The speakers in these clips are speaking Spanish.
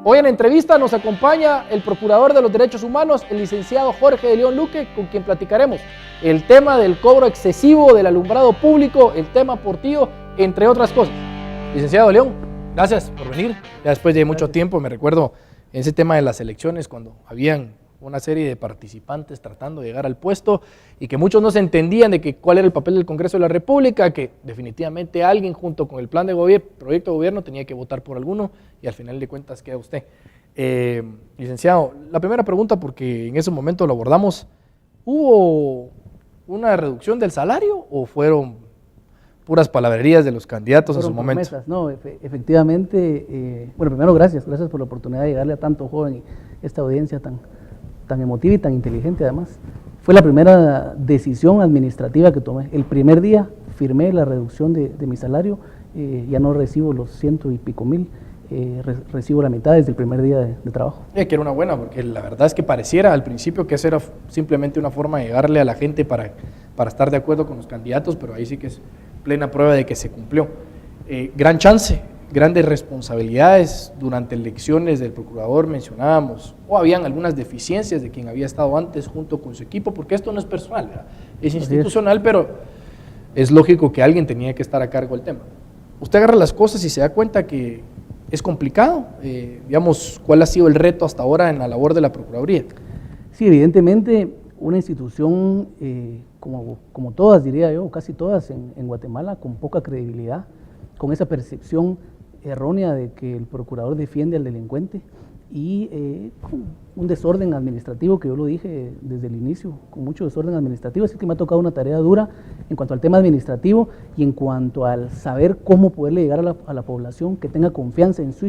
Hoy en entrevista nos acompaña el Procurador de los Derechos Humanos, el licenciado Jorge de León Luque, con quien platicaremos el tema del cobro excesivo del alumbrado público, el tema Portillo, entre otras cosas. Licenciado León, gracias por venir. Ya después de mucho tiempo, me recuerdo en ese tema de las elecciones, cuando habían una serie de participantes tratando de llegar al puesto y que muchos no se entendían de que cuál era el papel del Congreso de la República, que definitivamente alguien junto con el plan de proyecto de gobierno tenía que votar por alguno y al final de cuentas queda usted. Licenciado, la primera pregunta, porque en ese momento lo abordamos, ¿hubo una reducción del salario o fueron puras palabrerías de los candidatos en su momento? Promesas. No, efectivamente, bueno, primero gracias por la oportunidad de llegarle a tanto joven y esta audiencia tan emotiva y tan inteligente además. Fue la primera decisión administrativa que tomé. El primer día firmé la reducción de mi salario, ya no recibo los 100 y pico mil, recibo la mitad desde el primer día de trabajo. Que era una buena, porque la verdad es que pareciera al principio que eso era simplemente una forma de llegarle a la gente para estar de acuerdo con los candidatos, pero ahí sí que es plena prueba de que se cumplió. Gran chance, grandes responsabilidades durante elecciones del procurador mencionábamos, o habían algunas deficiencias de quien había estado antes junto con su equipo, porque esto no es personal, ¿verdad? Es institucional, pero es lógico que alguien tenía que estar a cargo del tema. Usted agarra las cosas y se da cuenta que es complicado, digamos, ¿cuál ha sido el reto hasta ahora en la labor de la Procuraduría? Sí, evidentemente una institución como todas, diría yo, casi todas en Guatemala, con poca credibilidad, con esa percepción errónea de que el procurador defiende al delincuente y con un desorden administrativo, que yo lo dije desde el inicio, con mucho desorden administrativo, así que me ha tocado una tarea dura en cuanto al tema administrativo y en cuanto al saber cómo poderle llegar a la población, que tenga confianza en su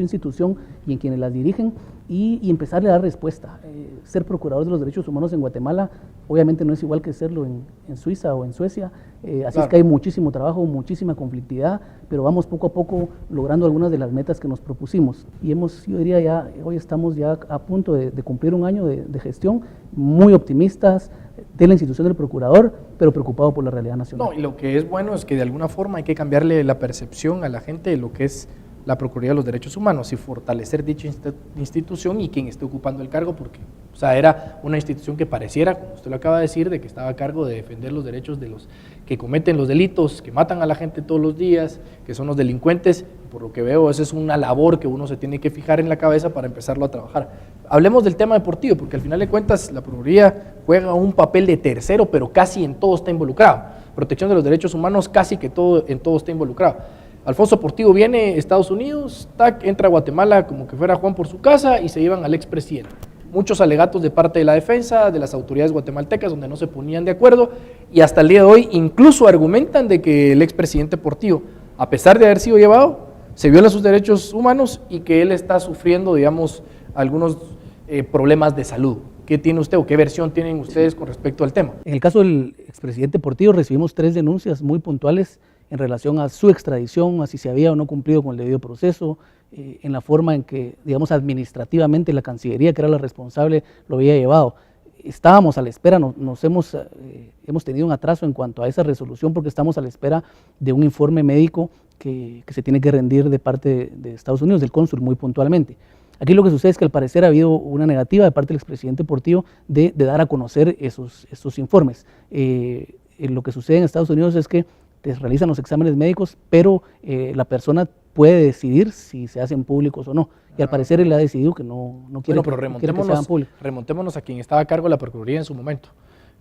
institución y en quienes las dirigen y empezarle a dar respuesta. Ser procurador de los derechos humanos en Guatemala obviamente no es igual que serlo en Suiza o en Suecia, así claro. Es que hay muchísimo trabajo, muchísima conflictividad, pero vamos poco a poco logrando algunas de las metas que nos propusimos y yo diría hoy estamos ya a punto de cumplir un año de gestión, muy optimistas de la institución del procurador, pero preocupado por la realidad nacional. No, y lo que es bueno es que de alguna forma hay que cambiarle la percepción a la gente de lo que es la Procuraduría de los Derechos Humanos y fortalecer dicha institución y quien esté ocupando el cargo, porque era una institución que pareciera, como usted lo acaba de decir, de que estaba a cargo de defender los derechos de los que cometen los delitos, que matan a la gente todos los días, que son los delincuentes. Por lo que veo, esa es una labor que uno se tiene que fijar en la cabeza para empezarlo a trabajar. Hablemos del tema deportivo, porque al final de cuentas la Procuraduría juega un papel de tercero, pero casi en todo está involucrado. Protección de los derechos humanos, casi que en todo está involucrado. Alfonso Portillo viene a Estados Unidos, entra a Guatemala como que fuera Juan por su casa y se llevan al expresidente. Muchos alegatos de parte de la defensa, de las autoridades guatemaltecas, donde no se ponían de acuerdo, y hasta el día de hoy incluso argumentan de que el expresidente Portillo, a pesar de haber sido llevado, se viola sus derechos humanos y que él está sufriendo, digamos, algunos problemas de salud. ¿Qué tiene usted o qué versión tienen ustedes con respecto al tema? En el caso del expresidente Portillo recibimos 3 denuncias muy puntuales en relación a su extradición, a si se había o no cumplido con el debido proceso, en la forma en que, digamos, administrativamente la Cancillería, que era la responsable, lo había llevado. Estábamos a la espera, hemos tenido un atraso en cuanto a esa resolución porque estamos a la espera de un informe médico que se tiene que rendir de parte de Estados Unidos, del cónsul muy puntualmente. Aquí lo que sucede es que al parecer ha habido una negativa de parte del expresidente Portillo de dar a conocer esos informes. Lo que sucede en Estados Unidos es que te realizan los exámenes médicos, pero la persona puede decidir si se hacen públicos o no. Y al parecer él ha decidido que no quiere, pero que se hagan públicos. Remontémonos a quien estaba a cargo de la Procuraduría en su momento,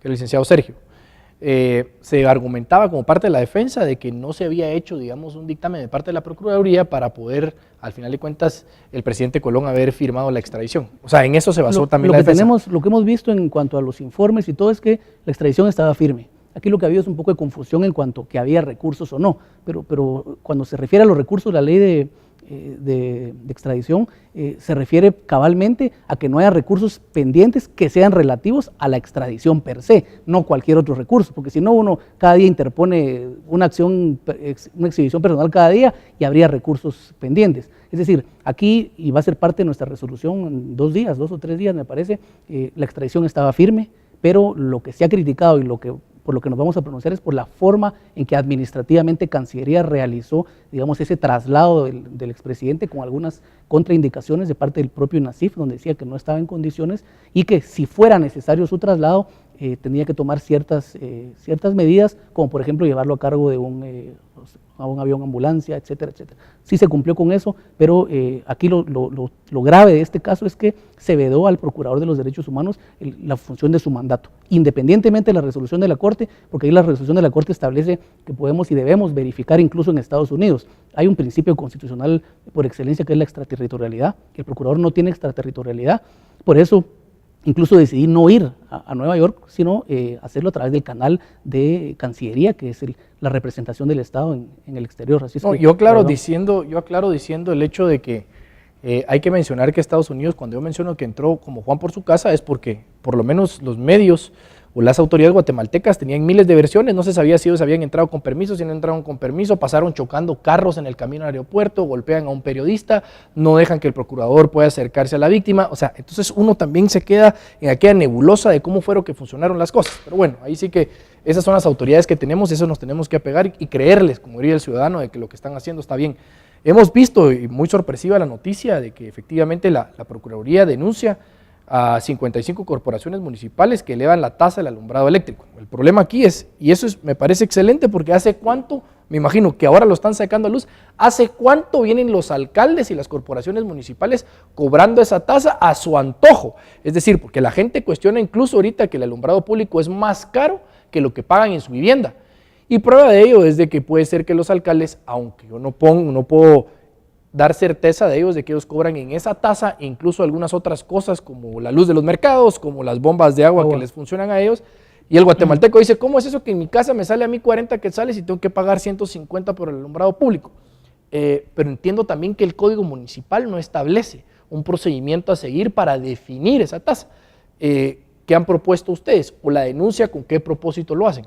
que es el licenciado Sergio. Se argumentaba como parte de la defensa de que no se había hecho, digamos, un dictamen de parte de la Procuraduría para poder, al final de cuentas, el presidente Colón haber firmado la extradición. En eso se basó también la defensa. Lo que hemos visto en cuanto a los informes y todo es que la extradición estaba firme. Aquí lo que ha habido es un poco de confusión en cuanto a que había recursos o no, pero cuando se refiere a los recursos, la ley de extradición se refiere cabalmente a que no haya recursos pendientes que sean relativos a la extradición per se, no cualquier otro recurso, porque si no uno cada día interpone una exhibición personal cada día y habría recursos pendientes. Es decir, aquí, y va a ser parte de nuestra resolución en 2 o 3 días me parece, la extradición estaba firme, pero lo que se ha criticado y lo que por lo que nos vamos a pronunciar es por la forma en que administrativamente Cancillería realizó, digamos, ese traslado del expresidente con algunas contraindicaciones de parte del propio Nassif, donde decía que no estaba en condiciones y que si fuera necesario su traslado, tenía que tomar ciertas medidas, como por ejemplo llevarlo a cargo de un avión ambulancia, etcétera, etcétera. Sí se cumplió con eso, pero aquí lo grave de este caso es que se vedó al Procurador de los Derechos Humanos la función de su mandato, independientemente de la resolución de la Corte, porque ahí la resolución de la Corte establece que podemos y debemos verificar incluso en Estados Unidos. Hay un principio constitucional por excelencia que es la extraterritorialidad. El Procurador no tiene extraterritorialidad, por eso incluso decidí no ir a Nueva York, sino hacerlo a través del canal de Cancillería, que es la representación del Estado en el exterior. Así es no, que, yo aclaro diciendo el hecho de que hay que mencionar que Estados Unidos, cuando yo menciono que entró como Juan por su casa, es porque por lo menos los medios o las autoridades guatemaltecas tenían miles de versiones, no se sabía si ellos habían entrado con permiso, si no entraron con permiso, pasaron chocando carros en el camino al aeropuerto, golpean a un periodista, no dejan que el procurador pueda acercarse a la víctima, o sea, entonces uno también se queda en aquella nebulosa de cómo fueron que funcionaron las cosas, pero bueno, ahí sí que esas son las autoridades que tenemos, eso nos tenemos que apegar y creerles, como diría el ciudadano, de que lo que están haciendo está bien. Hemos visto, y muy sorpresiva la noticia, de que efectivamente la Procuraduría denuncia a 55 corporaciones municipales que elevan la tasa del alumbrado eléctrico. El problema aquí es, y eso me parece excelente, porque hace cuánto, me imagino que ahora lo están sacando a luz, hace cuánto vienen los alcaldes y las corporaciones municipales cobrando esa tasa a su antojo. Es decir, porque la gente cuestiona incluso ahorita que el alumbrado público es más caro que lo que pagan en su vivienda. Y prueba de ello es de que puede ser que los alcaldes, aunque yo no puedo dar certeza de ellos, de que ellos cobran en esa tasa, incluso algunas otras cosas como la luz de los mercados, como las bombas de agua que les funcionan a ellos, y el guatemalteco dice, ¿cómo es eso que en mi casa me sale a mí 40 quetzales y tengo que pagar 150 por el alumbrado público? Pero entiendo también que el Código Municipal no establece un procedimiento a seguir para definir esa tasa. ¿Qué han propuesto ustedes? ¿O la denuncia con qué propósito lo hacen?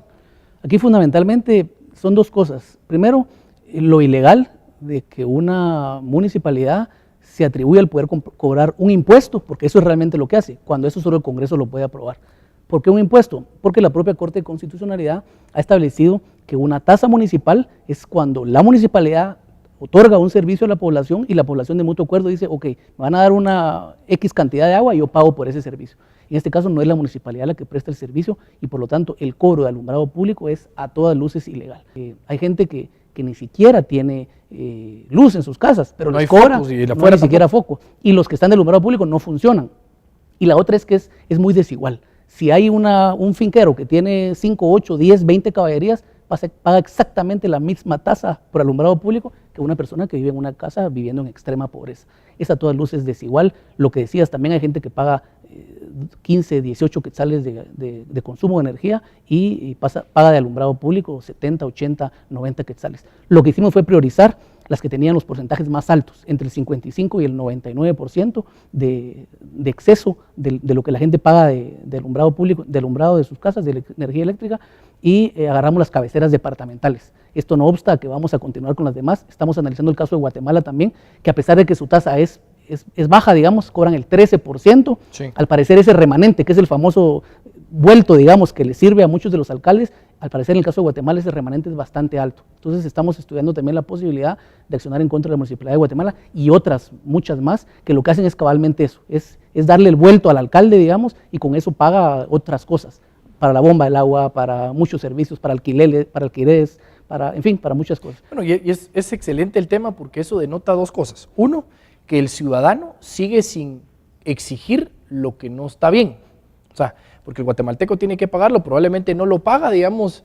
Aquí fundamentalmente son dos cosas. Primero, lo ilegal de que una municipalidad se atribuye al poder cobrar un impuesto, porque eso es realmente lo que hace, cuando eso solo el Congreso lo puede aprobar. ¿Por qué un impuesto? Porque la propia Corte de Constitucionalidad ha establecido que una tasa municipal es cuando la municipalidad otorga un servicio a la población y la población de mutuo acuerdo dice, ok, me van a dar una X cantidad de agua y yo pago por ese servicio. En este caso no es la municipalidad la que presta el servicio y por lo tanto el cobro de alumbrado público es a todas luces ilegal. Hay gente que ni siquiera tiene luz en sus casas, pero no les cobra, no hay ni siquiera foco. Y los que están de alumbrado público no funcionan. Y la otra es que es muy desigual. Si hay un finquero que tiene 5, 8, 10, 20 caballerías, paga exactamente la misma tasa por alumbrado público que una persona que vive en una casa viviendo en extrema pobreza. Es a todas luces desigual. Lo que decías, también hay gente que paga 15, 18 quetzales de consumo de energía y paga de alumbrado público 70, 80, 90 quetzales. Lo que hicimos fue priorizar las que tenían los porcentajes más altos, entre el 55 y el 99% de exceso de lo que la gente paga de alumbrado público, de alumbrado de sus casas, de energía eléctrica, y agarramos las cabeceras departamentales. Esto no obsta a que vamos a continuar con las demás. Estamos analizando el caso de Guatemala también, que a pesar de que su tasa es baja, digamos, cobran el 13%, sí. Al parecer ese remanente, que es el famoso vuelto, digamos, que le sirve a muchos de los alcaldes, al parecer en el caso de Guatemala ese remanente es bastante alto. Entonces estamos estudiando también la posibilidad de accionar en contra de la Municipalidad de Guatemala y otras, muchas más, que lo que hacen es cabalmente eso, es darle el vuelto al alcalde, digamos, y con eso paga otras cosas, para la bomba del agua, para muchos servicios, para alquileres, en fin, para muchas cosas. Bueno, y es excelente el tema porque eso denota dos cosas. Uno, que el ciudadano sigue sin exigir lo que no está bien. O sea, porque el guatemalteco tiene que pagarlo, probablemente no lo paga, digamos,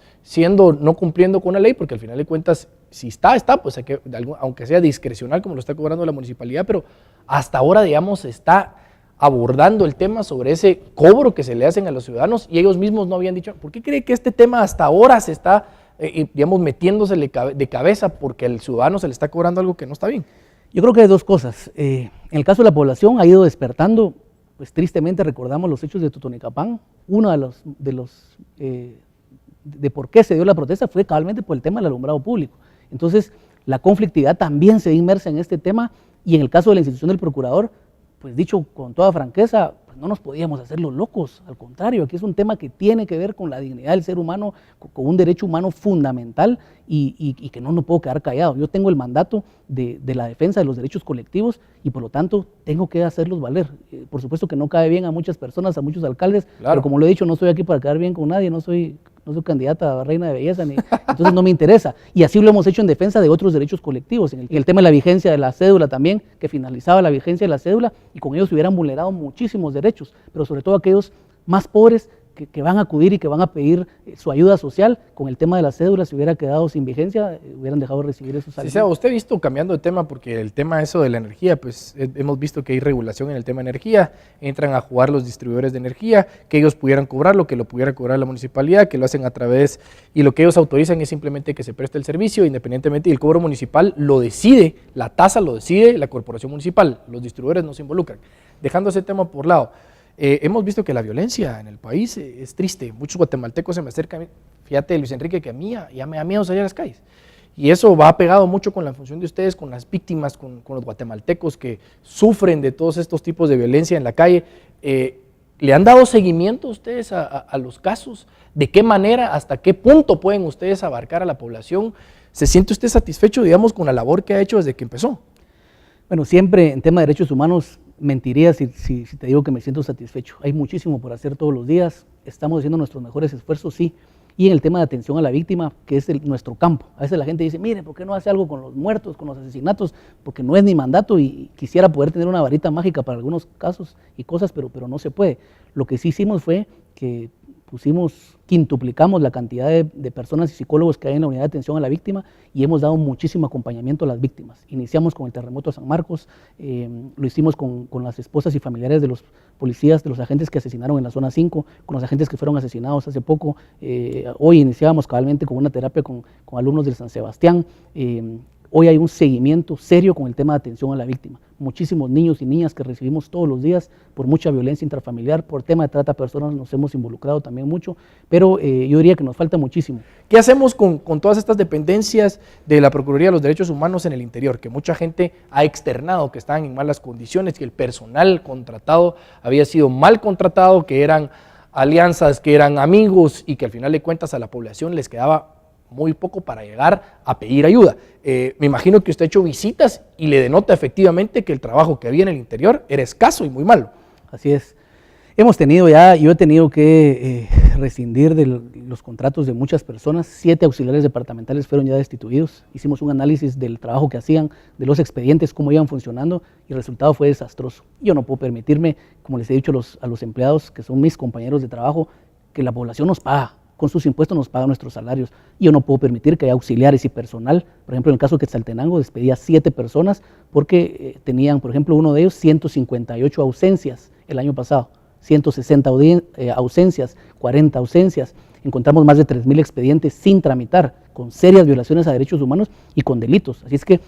no cumpliendo con la ley, porque al final de cuentas, si está, pues hay que, aunque sea discrecional como lo está cobrando la municipalidad, pero hasta ahora, digamos, está abordando el tema sobre ese cobro que se le hacen a los ciudadanos y ellos mismos no habían dicho, ¿por qué cree que este tema hasta ahora se está, digamos, metiéndose de cabeza porque al ciudadano se le está cobrando algo que no está bien? Yo creo que hay dos cosas. En el caso de la población ha ido despertando, pues tristemente recordamos los hechos de Totonicapán. Uno de por qué se dio la protesta fue cabalmente por el tema del alumbrado público. Entonces, la conflictividad también se ve inmersa en este tema y en el caso de la institución del procurador, pues dicho con toda franqueza, pues pues no nos podíamos hacer los locos, al contrario, aquí es un tema que tiene que ver con la dignidad del ser humano, con un derecho humano fundamental y que no puedo quedar callado. Yo tengo el mandato de la defensa de los derechos colectivos y por lo tanto tengo que hacerlos valer. Por supuesto que no cae bien a muchas personas, a muchos alcaldes, claro, pero como lo he dicho, no estoy aquí para quedar bien con nadie, no soy candidata a reina de belleza, entonces no me interesa. Y así lo hemos hecho en defensa de otros derechos colectivos, en el tema de la vigencia de la cédula también, que finalizaba la vigencia de la cédula y con ellos se hubieran vulnerado muchísimos derechos, pero sobre todo aquellos más pobres que van a acudir y que van a pedir su ayuda social. Con el tema de la cédula, si hubiera quedado sin vigencia, hubieran dejado de recibir esos alimentos. Sí, Seba, usted ha visto, cambiando de tema, porque el tema eso de la energía, pues hemos visto que hay regulación en el tema de energía, entran a jugar los distribuidores de energía, que ellos pudieran cobrarlo, que lo pudiera cobrar la municipalidad, que lo hacen a través, y lo que ellos autorizan es simplemente que se preste el servicio, independientemente, y el cobro municipal lo decide, la tasa lo decide la corporación municipal, los distribuidores no se involucran. Dejando ese tema por lado, hemos visto que la violencia en el país es triste. Muchos guatemaltecos se me acercan, fíjate Luis Enrique, que a mí ya me da miedo salir a las calles. Y eso va pegado mucho con la función de ustedes, con las víctimas, con los guatemaltecos que sufren de todos estos tipos de violencia en la calle. ¿Le han dado seguimiento ustedes a los casos? ¿De qué manera, hasta qué punto pueden ustedes abarcar a la población? ¿Se siente usted satisfecho, digamos, con la labor que ha hecho desde que empezó? Bueno, siempre en tema de derechos humanos mentiría si te digo que me siento satisfecho. Hay muchísimo por hacer todos los días, estamos haciendo nuestros mejores esfuerzos, sí. Y en el tema de atención a la víctima, que es nuestro campo. A veces la gente dice, mire, ¿por qué no hace algo con los muertos, con los asesinatos? Porque no es mi mandato y quisiera poder tener una varita mágica para algunos casos y cosas, pero no se puede. Lo que sí hicimos fue que quintuplicamos la cantidad de personas y psicólogos que hay en la unidad de atención a la víctima y hemos dado muchísimo acompañamiento a las víctimas. Iniciamos con el terremoto de San Marcos, lo hicimos con las esposas y familiares de los policías, de los agentes que asesinaron en la zona 5, con los agentes que fueron asesinados hace poco. Hoy iniciábamos cabalmente con una terapia con alumnos del San Sebastián. Hoy hay un seguimiento serio con el tema de atención a la víctima. Muchísimos niños y niñas que recibimos todos los días por mucha violencia intrafamiliar, por tema de trata de personas nos hemos involucrado también mucho, pero yo diría que nos falta muchísimo. ¿Qué hacemos con todas estas dependencias de la Procuraduría de los Derechos Humanos en el interior? Que mucha gente ha externado que estaban en malas condiciones, que el personal contratado había sido mal contratado, que eran alianzas, que eran amigos y que al final de cuentas a la población les quedaba muy poco para llegar a pedir ayuda. Me imagino que usted ha hecho visitas y le denota efectivamente que el trabajo que había en el interior era escaso y muy malo. Así es. Yo he tenido que rescindir de los contratos de muchas personas. 7 auxiliares departamentales fueron ya destituidos. Hicimos un análisis del trabajo que hacían, de los expedientes, cómo iban funcionando y el resultado fue desastroso. Yo no puedo permitirme, como les he dicho a los empleados, que son mis compañeros de trabajo, que la población nos paga. Con sus impuestos nos pagan nuestros salarios. Y yo no puedo permitir que haya auxiliares y personal. Por ejemplo, en el caso de Quetzaltenango despedía 7 personas porque tenían, por ejemplo, uno de ellos 158 ausencias el año pasado, 160 ausencias, 40 ausencias. Encontramos más de 3.000 expedientes sin tramitar, con serias violaciones a derechos humanos y con delitos. Así es que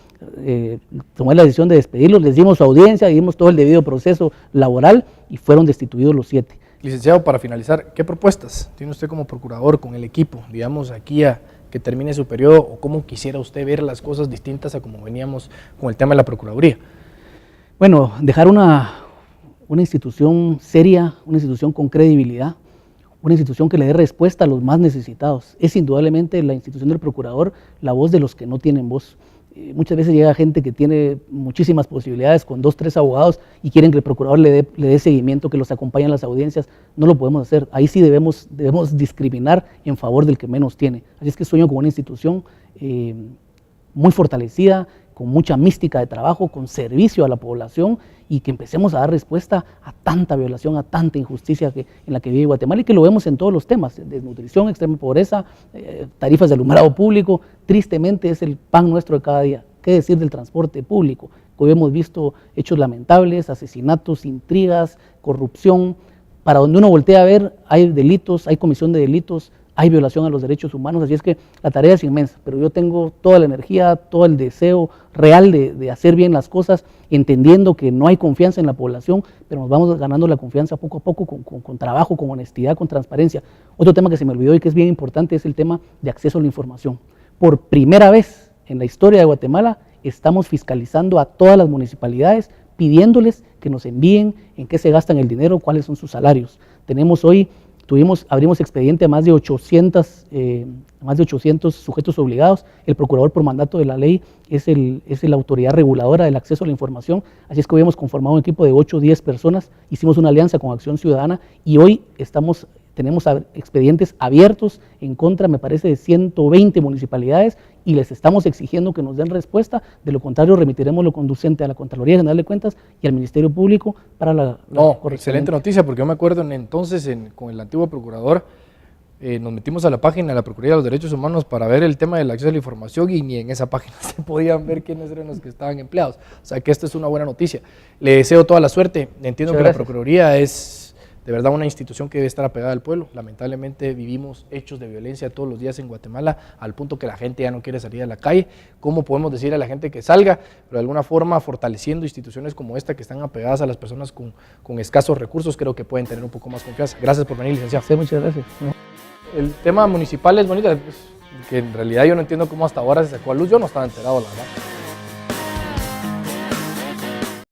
tomé la decisión de despedirlos, les dimos su audiencia, dimos todo el debido proceso laboral y fueron destituidos los 7. Licenciado, para finalizar, ¿qué propuestas tiene usted como procurador con el equipo, digamos, aquí a que termine su periodo, o cómo quisiera usted ver las cosas distintas a como veníamos con el tema de la Procuraduría? Bueno, dejar una institución seria, una institución con credibilidad, una institución que le dé respuesta a los más necesitados. Es indudablemente la institución del procurador la voz de los que no tienen voz. Muchas veces llega gente que tiene muchísimas posibilidades con 2, 3 abogados y quieren que el procurador le dé seguimiento, que los acompañe en las audiencias. No lo podemos hacer. Ahí sí debemos discriminar en favor del que menos tiene. Así es que sueño con una institución muy fortalecida, con mucha mística de trabajo, con servicio a la población y que empecemos a dar respuesta a tanta violación, a tanta injusticia en la que vive Guatemala y que lo vemos en todos los temas, desnutrición, extrema pobreza, tarifas de alumbrado público. Tristemente es el pan nuestro de cada día. ¿Qué decir del transporte público? Hoy hemos visto hechos lamentables, asesinatos, intrigas, corrupción. Para donde uno voltea a ver hay delitos, hay comisión de delitos, hay violación a los derechos humanos, así es que la tarea es inmensa, pero yo tengo toda la energía, todo el deseo real de hacer bien las cosas, entendiendo que no hay confianza en la población, pero nos vamos ganando la confianza poco a poco con trabajo, con honestidad, con transparencia. Otro tema que se me olvidó y que es bien importante es el tema de acceso a la información. Por primera vez en la historia de Guatemala estamos fiscalizando a todas las municipalidades pidiéndoles que nos envíen en qué se gastan el dinero, cuáles son sus salarios. Abrimos expediente a más de 800 sujetos obligados. El procurador por mandato de la ley es la autoridad reguladora del acceso a la información, así es que hoy hemos conformado un equipo de 8 o 10 personas, hicimos una alianza con Acción Ciudadana y hoy tenemos expedientes abiertos en contra, me parece, de 120 municipalidades y les estamos exigiendo que nos den respuesta, de lo contrario remitiremos lo conducente a la Contraloría General de Cuentas y al Ministerio Público para la excelente noticia, porque yo me acuerdo entonces con el antiguo procurador, nos metimos a la página de la Procuraduría de los Derechos Humanos para ver el tema del acceso a la información y ni en esa página se podían ver quiénes eran los que estaban empleados. O sea que esto es una buena noticia. Le deseo toda la suerte. Entiendo que la Procuraduría es de verdad una institución que debe estar apegada al pueblo. Lamentablemente vivimos hechos de violencia todos los días en Guatemala al punto que la gente ya no quiere salir a la calle. ¿Cómo podemos decir a la gente que salga? Pero de alguna forma fortaleciendo instituciones como esta que están apegadas a las personas con escasos recursos, creo que pueden tener un poco más confianza. Gracias por venir, licenciado. Sí, muchas gracias. El tema municipal es bonito, que en realidad yo no entiendo cómo hasta ahora se sacó a luz, yo no estaba enterado, la verdad.